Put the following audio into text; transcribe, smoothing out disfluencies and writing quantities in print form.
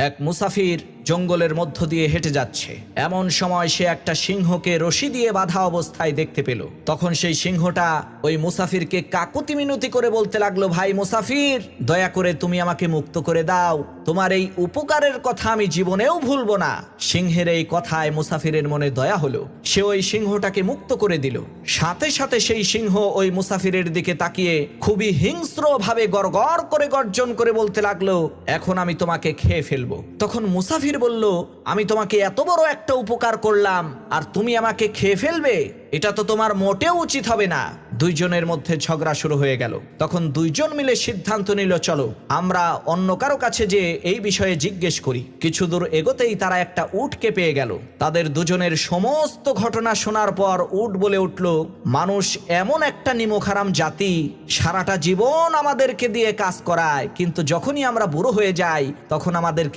এক মুসাফির জঙ্গলের মধ্য দিয়ে হেঁটে যাচ্ছে। এমন সময় সে একটা সিংহকে রশি দিয়ে বাঁধা অবস্থায় দেখতে পেল। তখন সেই সিংহটা ওই মুসাফিরকে কাকুতি মিনতি করে বলতে লাগলো, ভাই মুসাফির, দয়া করে তুমি আমাকে মুক্ত করে দাও, তোমার এই উপকারের কথা আমি জীবনেও ভুলবো না। সিংহের এই কথায় মুসাফিরের মনে দয়া হলো, সে ওই সিংহটাকে মুক্ত করে দিল। সাথে সাথে সেই সিংহ ওই মুসাফিরের দিকে তাকিয়ে খুবই হিংস্র ভাবে গড়গড় করে গর্জন করে বলতে লাগলো, এখন আমি তোমাকে খেয়ে ফেলবো। তখন মুসাফির বলল, আমি তোমাকে এত বড় একটা উপকার করলাম আর তুমি আমাকে খেয়ে ফেলবে? এটা তো তোমার মোটেও উচিত হবে না। দুইজনের মধ্যে ঝগড়া শুরু হয়ে গেল। তখন দুইজন মিলে সিদ্ধান্ত নিল, চলো আমরা অন্য কারো কাছে যে এই বিষয়ে জিজ্ঞেস করি। কিছু দূর এগোতেই তারা একটা উটকে পেয়ে গেল। তাদের দুজনের সমস্ত ঘটনা শোনার পর উট বলে উঠল, মানুষ এমন একটা নিমকহারাম জাতি, সারাটা জীবন আমাদেরকে দিয়ে কাজ করায়, কিন্তু যখনই আমরা বুড়ো হয়ে যাই তখন আমাদেরকে